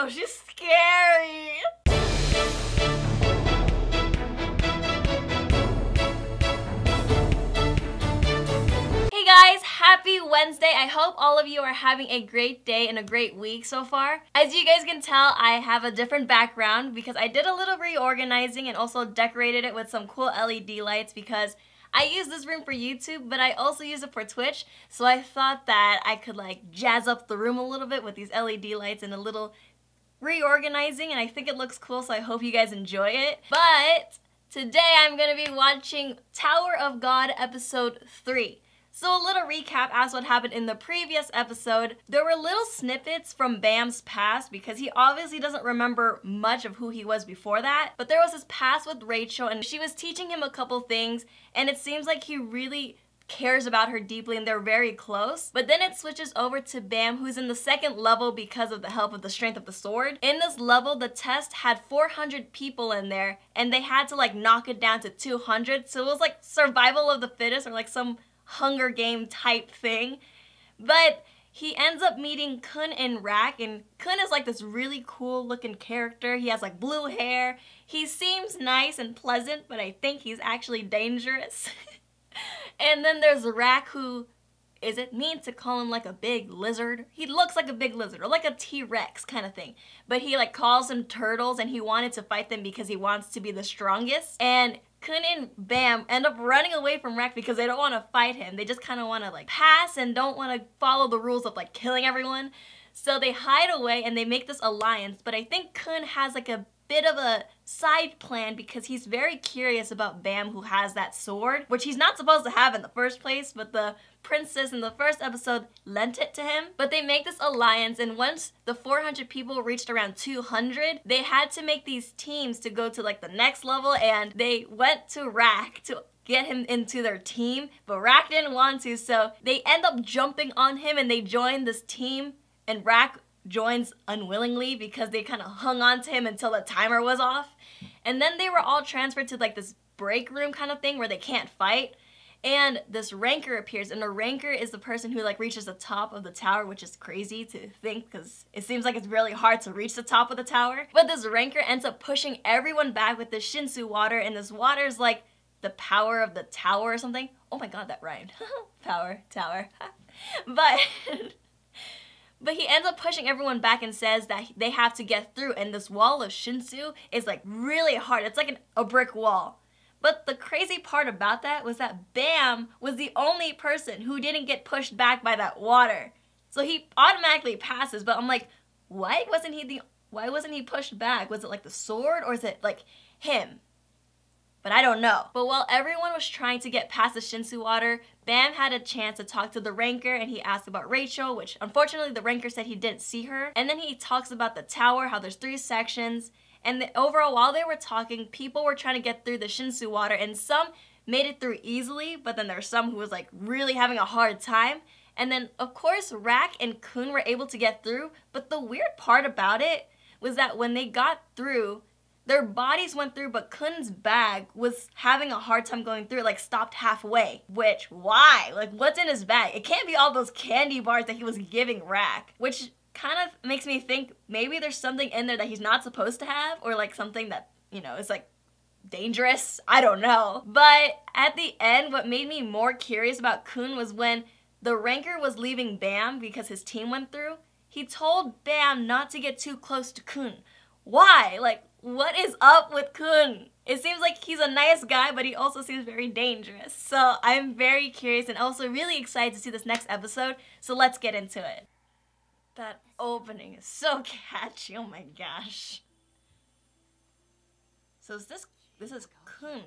know, she's scary. Hey guys, happy Wednesday. I hope all of you are having a great day and a great week so far. As you guys can tell, I have a different background because I did a little reorganizing and also decorated it with some cool LED lights because I use this room for YouTube, but I also use it for Twitch, so I thought that I could like jazz up the room a little bit with these LED lights and a little reorganizing, and I think it looks cool, so I hope you guys enjoy it. But today I'm gonna be watching Tower of God episode 3. So a little recap as what happened in the previous episode. There were little snippets from Bam's past because he obviously doesn't remember much of who he was before that. But there was his past with Rachel and she was teaching him a couple things and it seems like he really cares about her deeply and they're very close. But then it switches over to Bam, who's in the second level because of the help of the strength of the sword. In this level, the test had 400 people in there and they had to like knock it down to 200. So it was like survival of the fittest or like some Hunger Game type thing. But he ends up meeting Kun and Rak, and Kun is like this really cool looking character. He has like blue hair. He seems nice and pleasant, but I think he's actually dangerous. And then there's Rak, who, is it mean to call him like a big lizard? He looks like a big lizard, or like a T-Rex kind of thing. But he like calls them turtles and he wanted to fight them because he wants to be the strongest. And Kun and Bam end up running away from Rak because they don't want to fight him. They just kind of want to like pass and don't want to follow the rules of like killing everyone. So they hide away and they make this alliance. But I think Kun has like a bit of a side plan because he's very curious about Bam, who has that sword, which he's not supposed to have in the first place, but the princess in the first episode lent it to him. But they make this alliance, and once the 400 people reached around 200, they had to make these teams to go to like the next level, and they went to Rak to get him into their team, but Rak didn't want to, so they end up jumping on him and they join this team, and Rak joins unwillingly because they kind of hung on to him until the timer was off. And then they were all transferred to like this break room kind of thing where they can't fight. And this ranker appears, and the ranker is the person who like reaches the top of the tower, which is crazy to think because it seems like it's really hard to reach the top of the tower. But this ranker ends up pushing everyone back with the Shinsu water, and this water is like the power of the tower or something. Oh my god, that rhymed. Power, tower. But he ends up pushing everyone back and says that they have to get through, and this wall of Shinsu is like really hard. It's like a brick wall. But the crazy part about that was that Bam was the only person who didn't get pushed back by that water. So he automatically passes, but I'm like, why wasn't he pushed back? Was it like the sword or is it like him? But I don't know. But while everyone was trying to get past the Shinsu water, Bam had a chance to talk to the ranker and he asked about Rachel, which unfortunately the ranker said he didn't see her. And then he talks about the tower, how there's 3 sections. And overall, while they were talking, people were trying to get through the Shinsu water and some made it through easily, but then there's some who was like really having a hard time. And then of course Rak and Kun were able to get through, but the weird part about it was that when they got through, their bodies went through, but Kun's bag was having a hard time going through, like stopped halfway. Which, why? Like, what's in his bag? It can't be all those candy bars that he was giving Rak. Which kind of makes me think maybe there's something in there that he's not supposed to have, or like something that, you know, is like dangerous. I don't know. But at the end, what made me more curious about Kun was when the ranker was leaving Bam because his team went through, he told Bam not to get too close to Kun. Why? Like, what is up with Kun? It seems like he's a nice guy, but he also seems very dangerous. So I'm very curious and also really excited to see this next episode. So let's get into it. That opening is so catchy. Oh my gosh. So this is Kun.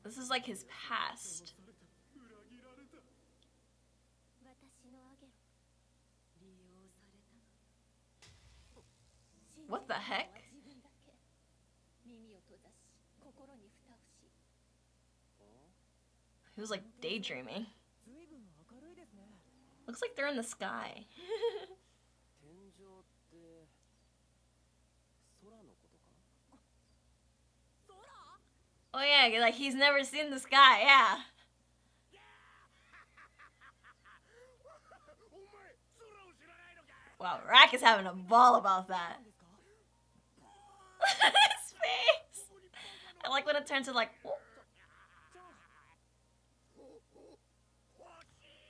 This is like his past. What the heck? He was like daydreaming. Looks like they're in the sky. Oh yeah, like he's never seen this guy, yeah. Wow, Rack is having a ball about that. His face! I like when it turns to like...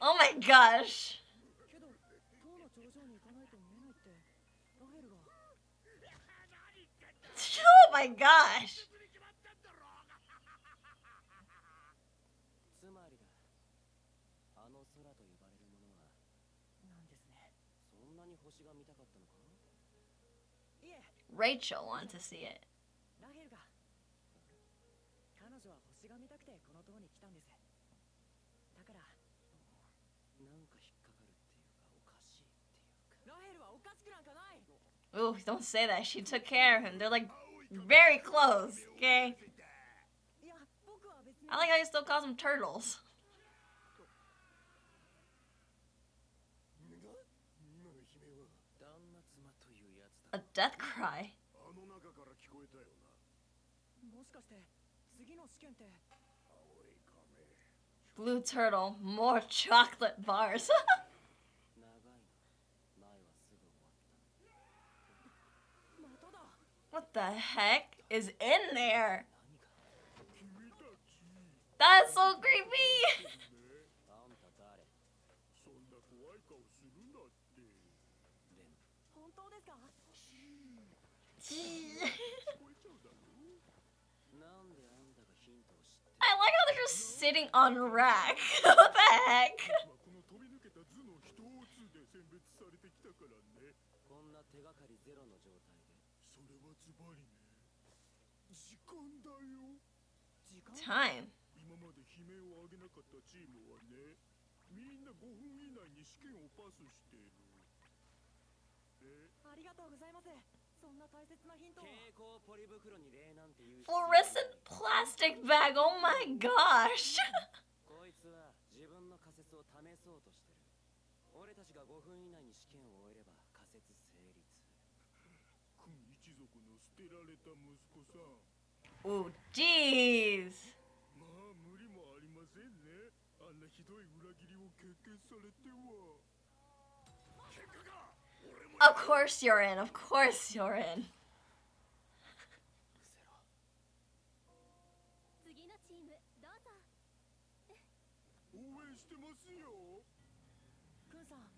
Oh my gosh! Oh my gosh! Rachel wants to see it. Ooh, don't say that. She took care of him. They're like very close, okay? I like how he still calls them turtles. A death cry? Blue turtle, more chocolate bars. What the heck is in there? That's so creepy! I like how they're just sitting on Rack. What the heck? Time. Fluorescent plastic bag, oh my gosh! Ooh, jeez! Of course you're in, of course you're in.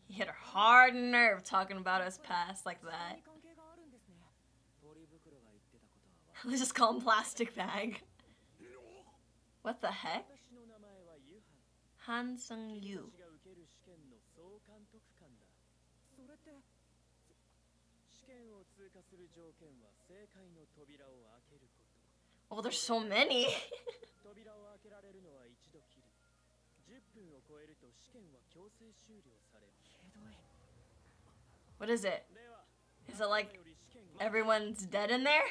He hit her hard nerve talking about his past like that. Let's just call him plastic bag. What the heck? Han Sung Yu. Oh, there's so many. What is it? Is it like everyone's dead in there?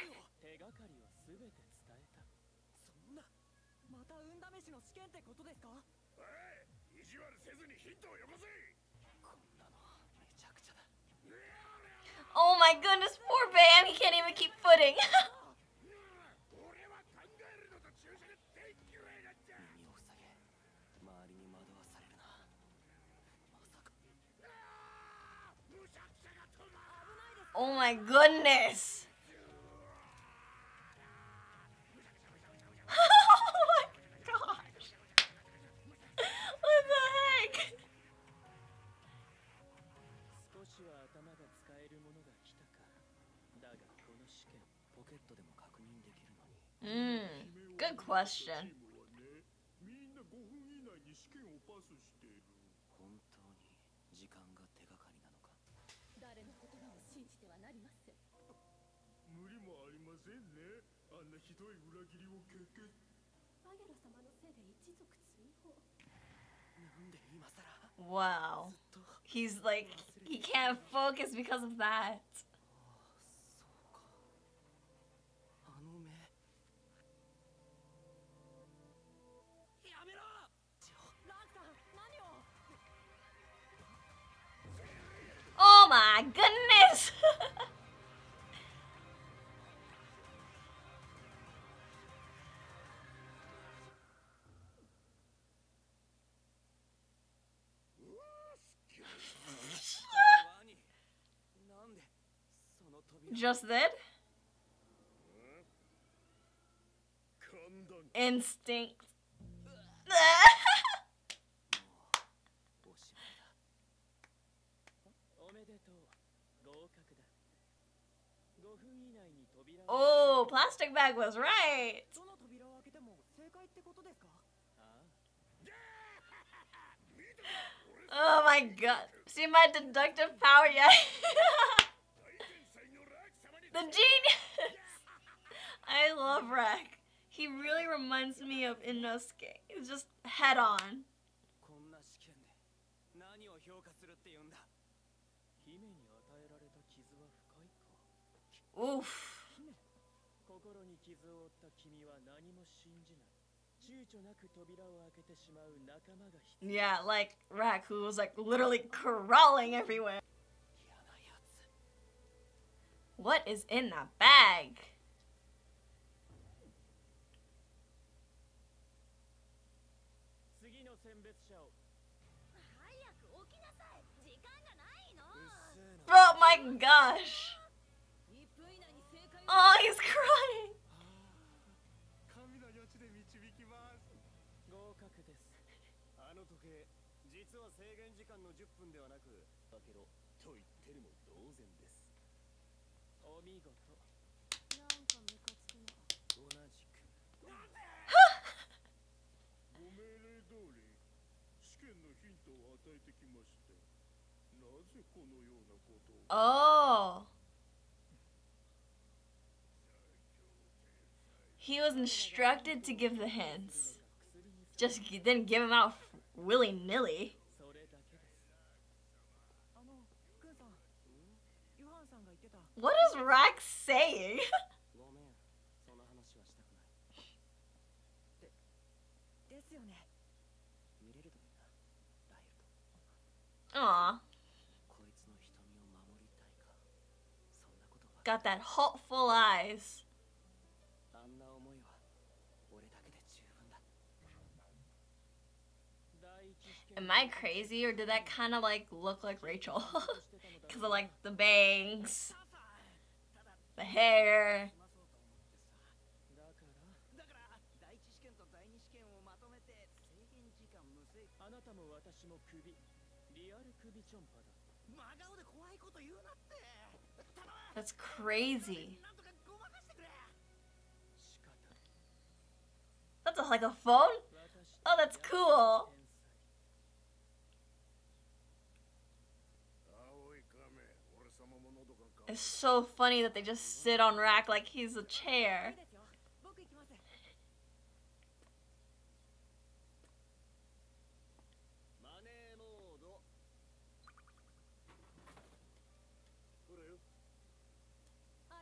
Oh my goodness, poor Bam, he can't even keep footing. Oh my goodness. Oh my gosh. What the heck? Good question. Wow. He's like, he can't focus because of that. Oh my goodness! Just then? Instinct. Oh, plastic bag was right. Oh my god. See my deductive power yet? The genius! I love Rek. He really reminds me of Inosuke. He's just head on. Oof. Yeah, like Rek, who was like literally crawling everywhere. What is in that bag? Oh my gosh. Oh, he's crying. Oh. He was instructed to give the hints. Just didn't give him out willy-nilly. What is Rek saying? Aw. Got that hopeful eyes. Am I crazy, or did that kind of like look like Rachel? Because of like the bangs, the hair. That's crazy. That's like a phone? Oh, that's cool. It's so funny that they just sit on Rek like he's a chair.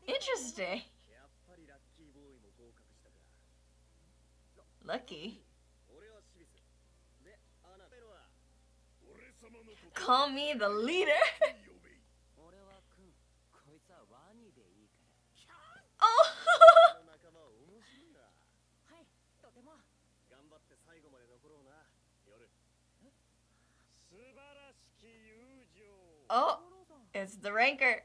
Interesting. Lucky. Call me the leader. Oh. Oh, it's the ranker.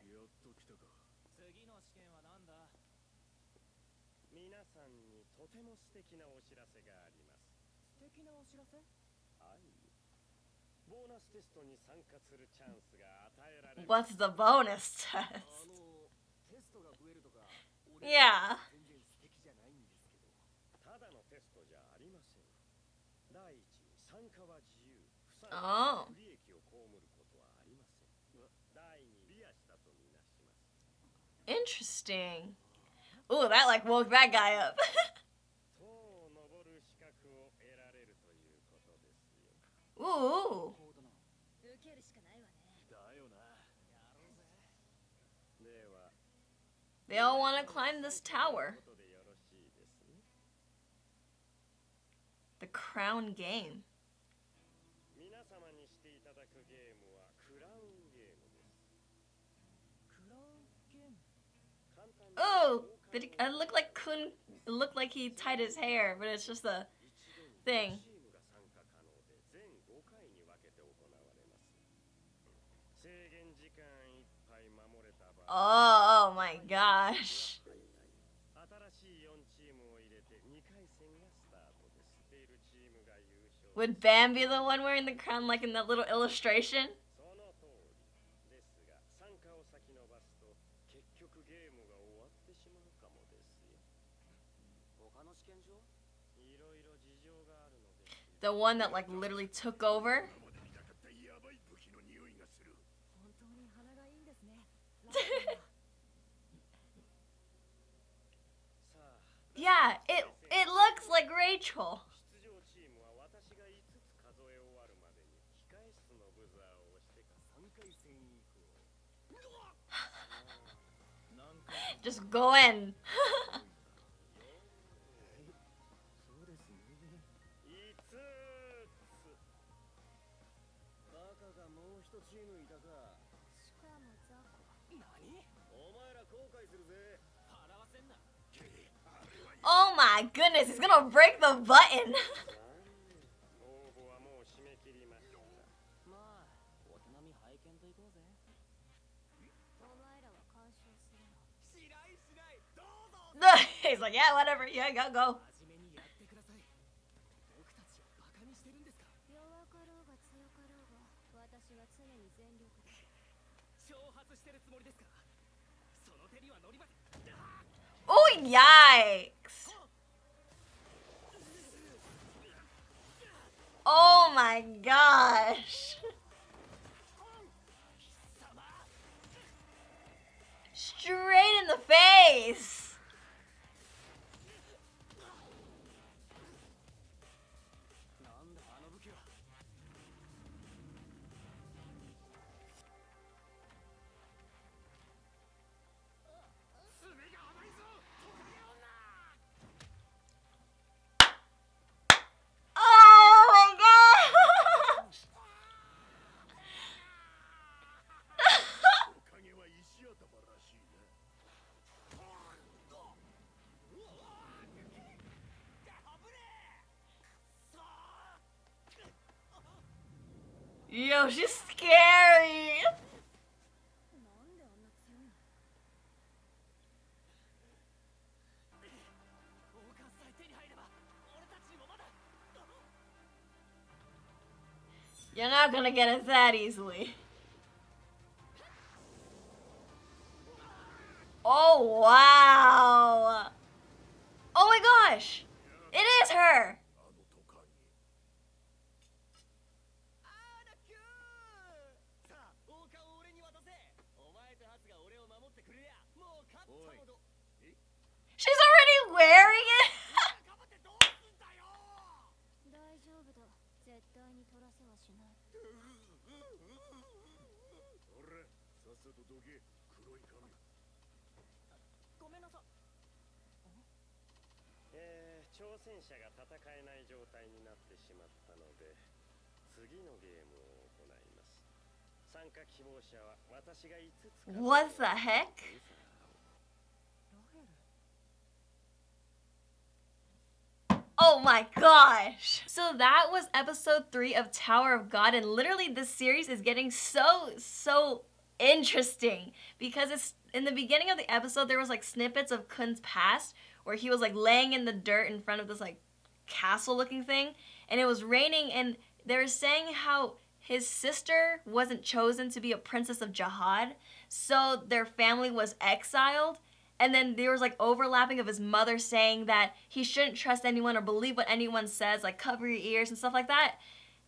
What's the bonus test? Yeah. Oh. Interesting. Ooh, that like woke that guy up. Ooh. They all want to climb this tower. The crown game. Oh, it looked like Kun. It looked like he tied his hair, but it's just a thing. Oh my my gosh. Would Bam be the one wearing the crown like in that little illustration? The one that like literally took over? Yeah, it looks like Rachel. Just go in. Oh my goodness, he's gonna break the button. He's like, yeah, whatever, yeah, go. Oh, yikes. Oh my gosh. Straight in the face. Yo, she's scary. You're not gonna get it that easily. Oh, wow. Oh my gosh. It is her. She's already wearing it? What the heck? Oh my gosh! So that was episode 3 of Tower of God, and literally this series is getting so interesting because it's in the beginning of the episode there was like snippets of Khun's past where he was like laying in the dirt in front of this like castle looking thing, and it was raining, and they were saying how his sister wasn't chosen to be a princess of Jahad, so their family was exiled. And then there was like overlapping of his mother saying that he shouldn't trust anyone or believe what anyone says, like cover your ears and stuff like that.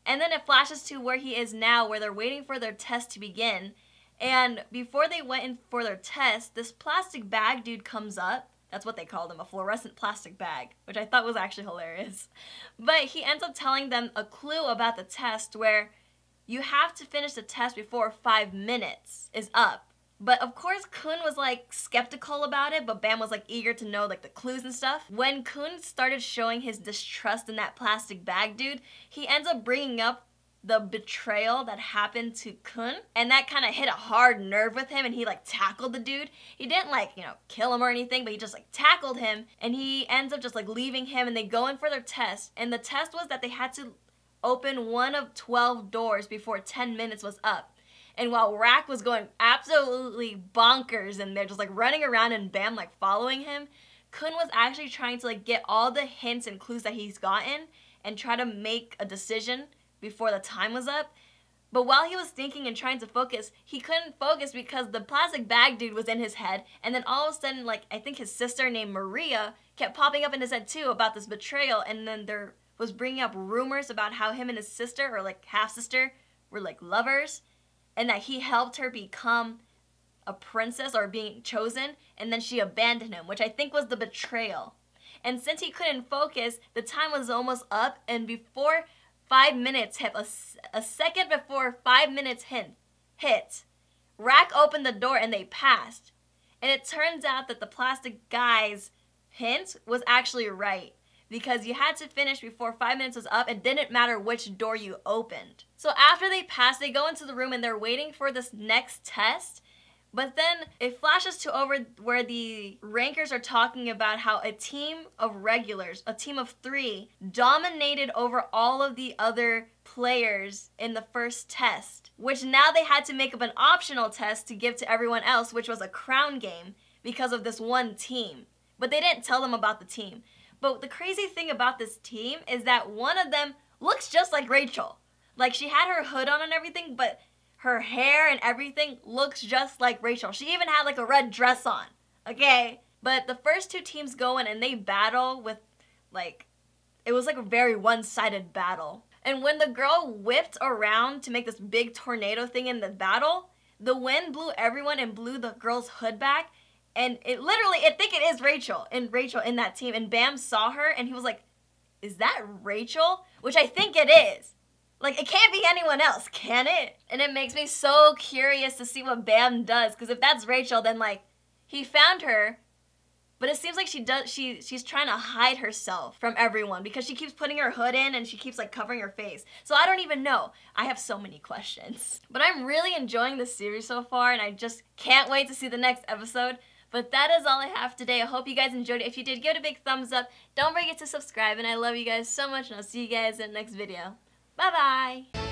And then it flashes to where he is now, where they're waiting for their test to begin. And before they went in for their test, this plastic bag dude comes up. That's what they called him, a fluorescent plastic bag, which I thought was actually hilarious. But he ends up telling them a clue about the test where you have to finish the test before 5 minutes is up. But of course Khun was like skeptical about it, but Bam was like eager to know like the clues and stuff. When Khun started showing his distrust in that plastic bag dude, he ends up bringing up the betrayal that happened to Khun, and that kind of hit a hard nerve with him, and he like tackled the dude. He didn't like, you know, kill him or anything, but he just like tackled him, and he ends up just like leaving him, and they go in for their test, and the test was that they had to open one of 12 doors before 10 minutes was up. And while Rak was going absolutely bonkers and they're just like running around and Bam like following him, Kun was actually trying to like get all the hints and clues that he's gotten and try to make a decision before the time was up. But while he was thinking and trying to focus, he couldn't focus because the plastic bag dude was in his head. And then all of a sudden, like, I think his sister named Maria kept popping up in his head too about this betrayal. And then there was bringing up rumors about how him and his sister, or like half-sister, were like lovers. And that he helped her become a princess or being chosen. And then she abandoned him, which I think was the betrayal. And since he couldn't focus, the time was almost up. And before 5 minutes hit, a second before 5 minutes hit, Rak opened the door and they passed. And it turns out that the plastic guy's hint was actually right, because you had to finish before 5 minutes was up. It didn't matter which door you opened. So after they passed, they go into the room and they're waiting for this next test. But then it flashes to over where the rankers are talking about how a team of regulars, a team of 3, dominated over all of the other players in the first test, which now they had to make up an optional test to give to everyone else, which was a crown game because of this one team. But they didn't tell them about the team. But the crazy thing about this team is that one of them looks just like Rachel. Like, she had her hood on and everything, but her hair and everything looks just like Rachel. She even had like a red dress on, okay? But the first 2 teams go in and they battle with like, it was like a very one-sided battle. And when the girl whipped around to make this big tornado thing in the battle, the wind blew everyone and blew the girl's hood back. And it literally, I think it is Rachel in that team. And Bam saw her and he was like, is that Rachel? Which I think it is. Like, it can't be anyone else, can it? And it makes me so curious to see what Bam does, because if that's Rachel, then like, he found her, but it seems like she's trying to hide herself from everyone because she keeps putting her hood in and she keeps like covering her face. So I don't even know. I have so many questions. But I'm really enjoying this series so far and I just can't wait to see the next episode. But that is all I have today. I hope you guys enjoyed it. If you did, give it a big thumbs up. Don't forget to subscribe, and I love you guys so much, and I'll see you guys in the next video. Bye-bye!